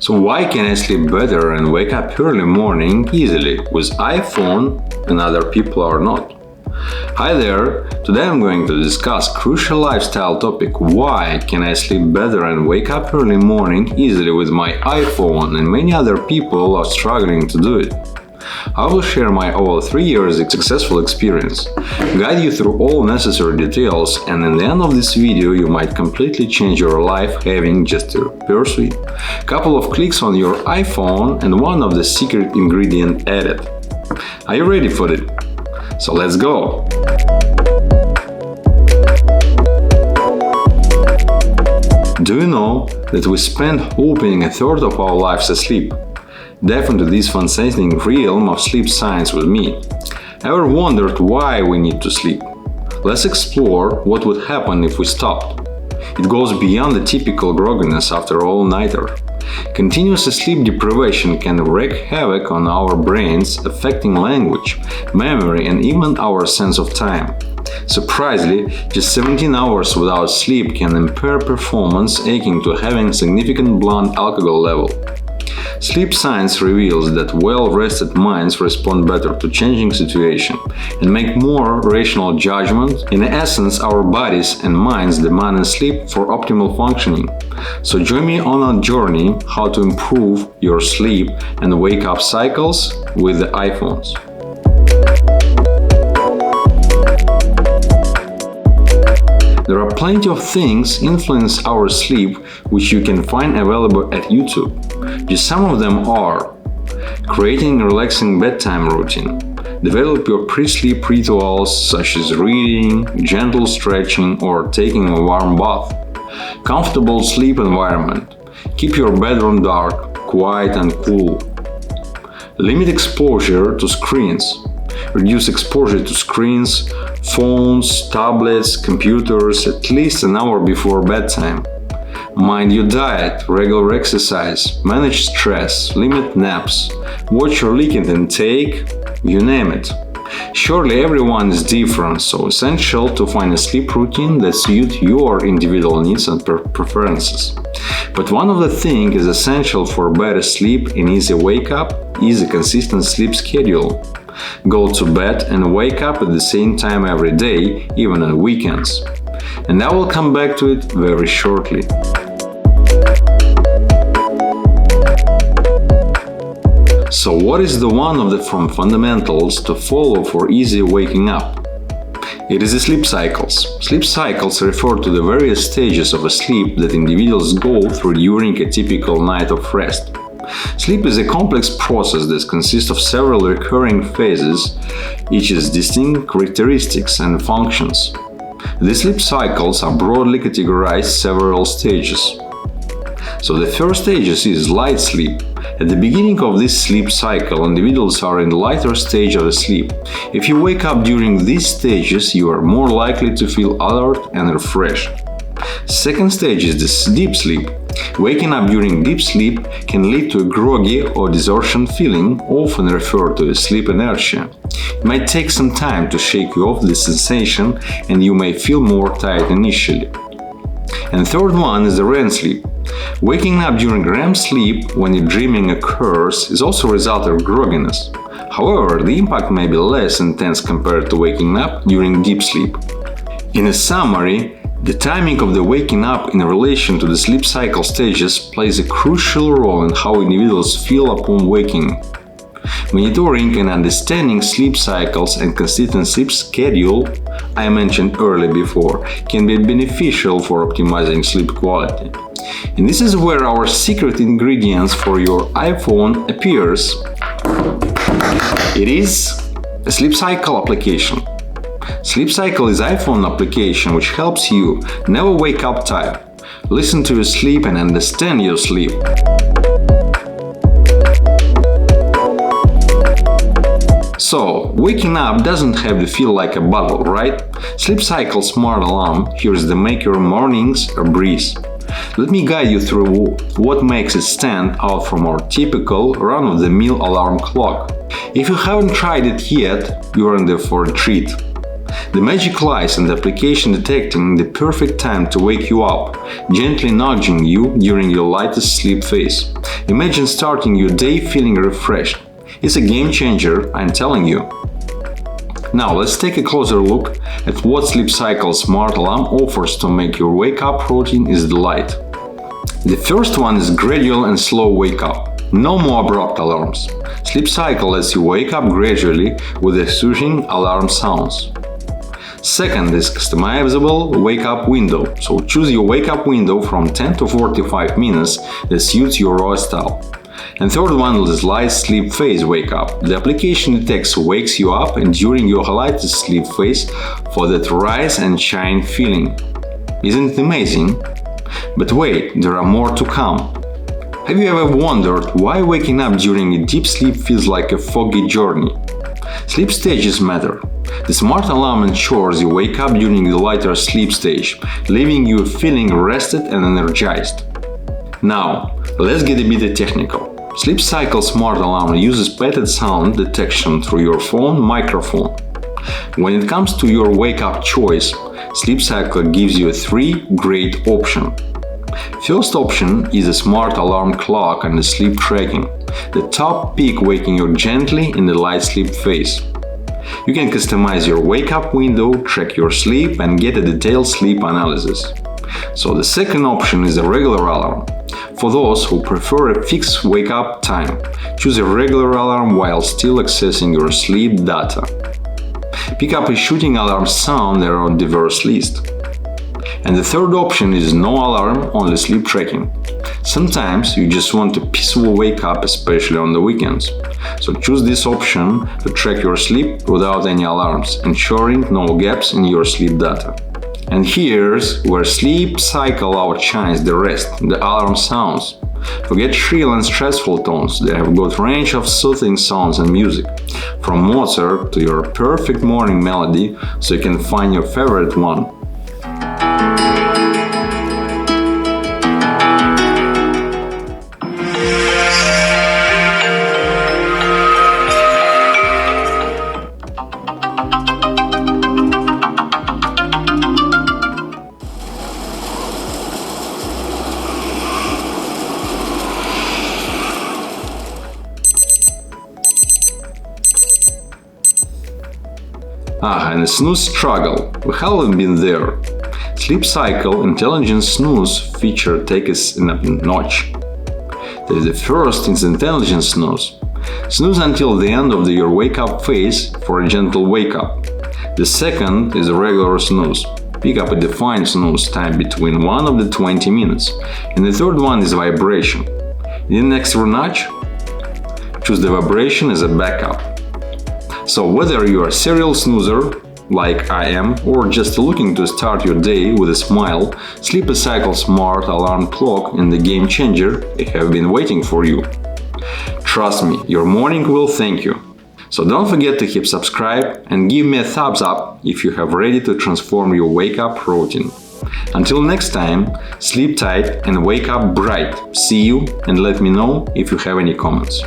So why can I sleep better and wake up early morning easily with iPhone and other people are not? Hi there! Today I'm going to discuss crucial lifestyle topic: why can I sleep better and wake up early morning easily with my iPhone and many other people are struggling to do it. I will share my over 3 years successful experience, guide you through all necessary details, and in the end of this video you might completely change your life having just a persuade, couple of clicks on your iPhone and one of the secret ingredient added. Are you ready for it? So let's go! Do you know that we spend hoping a third of our lives asleep? Dive into this fascinating realm of sleep science with me. Ever wondered why we need to sleep? Let's explore what would happen if we stopped. It goes beyond the typical grogginess after all-nighter. Continuous sleep deprivation can wreak havoc on our brains, affecting language, memory, and even our sense of time. Surprisingly, just 17 hours without sleep can impair performance, akin to having significant blood alcohol level. Sleep science reveals that well-rested minds respond better to changing situations and make more rational judgments. In essence, our bodies and minds demand sleep for optimal functioning. So join me on a journey how to improve your sleep and wake-up cycles with the iPhones. There are plenty of things influence our sleep which you can find available at YouTube. Just some of them are: creating a relaxing bedtime routine, develop your pre-sleep rituals such as reading, gentle stretching, or taking a warm bath, comfortable sleep environment, keep your bedroom dark, quiet and cool, limit exposure to screens, reduce exposure to screens, phones, tablets, computers at least an hour before bedtime. Mind your diet, regular exercise, manage stress, limit naps, watch your liquid intake, you name it. Surely everyone is different, so essential to find a sleep routine that suits your individual needs and preferences. But one of the things is essential for better sleep and easy wake up is a consistent sleep schedule. Go to bed and wake up at the same time every day, even on weekends. And I will come back to it very shortly. So what is the one of the fundamentals to follow for easy waking up? It is the sleep cycles. Sleep cycles refer to the various stages of a sleep that individuals go through during a typical night of rest. Sleep is a complex process that consists of several recurring phases, each has distinct characteristics and functions. The sleep cycles are broadly categorized several stages. So the first stage is light sleep. At the beginning of this sleep cycle, individuals are in the lighter stage of the sleep. If you wake up during these stages, you are more likely to feel alert and refreshed. Second stage is the deep sleep. Waking up during deep sleep can lead to a groggy or distortion feeling, often referred to as sleep inertia. It might take some time to shake you off this sensation and you may feel more tired initially. And third one is the REM sleep. Waking up during REM sleep when your dreaming occurs is also a result of grogginess. However, the impact may be less intense compared to waking up during deep sleep. In a summary, the timing of the waking up in relation to the sleep cycle stages plays a crucial role in how individuals feel upon waking. Monitoring and understanding sleep cycles and consistent sleep schedule, I mentioned earlier before, can be beneficial for optimizing sleep quality. And this is where our secret ingredients for your iPhone appears. It is a sleep cycle application. Sleep Cycle is an iPhone application which helps you never wake up tired, listen to your sleep and understand your sleep. So, waking up doesn't have to feel like a battle, right? Sleep Cycle Smart Alarm here is to make your mornings a breeze. Let me guide you through what makes it stand out from our typical run-of-the-mill alarm clock. If you haven't tried it yet, you are in for a treat. The magic lies in the application detecting the perfect time to wake you up, gently nudging you during your lightest sleep phase. Imagine starting your day feeling refreshed. It's a game changer, I'm telling you. Now let's take a closer look at what Sleep Cycle Smart Alarm offers to make your wake-up routine a delight. The first one is gradual and slow wake-up. No more abrupt alarms. Sleep Cycle lets you wake up gradually with the soothing alarm sounds. Second is customizable wake-up window. So choose your wake-up window from 10 to 45 minutes that suits your raw style. And third one is light sleep phase wake up. The application detects wakes you up and during your lightest sleep phase for that rise and shine feeling. Isn't it amazing? But wait, there are more to come. Have you ever wondered why waking up during a deep sleep feels like a foggy journey? Sleep stages matter. The smart alarm ensures you wake up during the lighter sleep stage, leaving you feeling rested and energized. Now, let's get a bit technical. Sleep Cycle Smart Alarm uses patented sound detection through your phone microphone. When it comes to your wake-up choice, Sleep Cycle gives you three great options. First option is a smart alarm clock and the sleep tracking. The top pick waking you gently in the light sleep phase. You can customize your wake-up window, track your sleep, and get a detailed sleep analysis. So the second option is a regular alarm. For those who prefer a fixed wake-up time, choose a regular alarm while still accessing your sleep data. Pick up a shooting alarm sound there on diverse list. And the third option is no alarm, only sleep tracking. Sometimes you just want a peaceful wake up, especially on the weekends. So choose this option to track your sleep without any alarms, ensuring no gaps in your sleep data. And here's where Sleep Cycle outshines the rest, the alarm sounds. Forget shrill and stressful tones, they have got range of soothing sounds and music, from Mozart to your perfect morning melody, so you can find your favorite one. And the snooze struggle. We haven't been there. Sleep Cycle Intelligent Snooze feature takes it a notch. The first is Intelligent Snooze. Snooze until the end of your wake-up phase for a gentle wake-up. The second is a regular snooze. Pick up a defined snooze time between 1 of the 20 minutes. And the third one is vibration. In the next notch, choose the vibration as a backup. So whether you are a serial snoozer, like I am, or just looking to start your day with a smile, Sleep Cycle Smart Alarm Clock and the game changer have been waiting for you. Trust me, your morning will thank you. So don't forget to hit subscribe and give me a thumbs up if you have ready to transform your wake-up routine. Until next time, sleep tight and wake up bright. See you and let me know if you have any comments.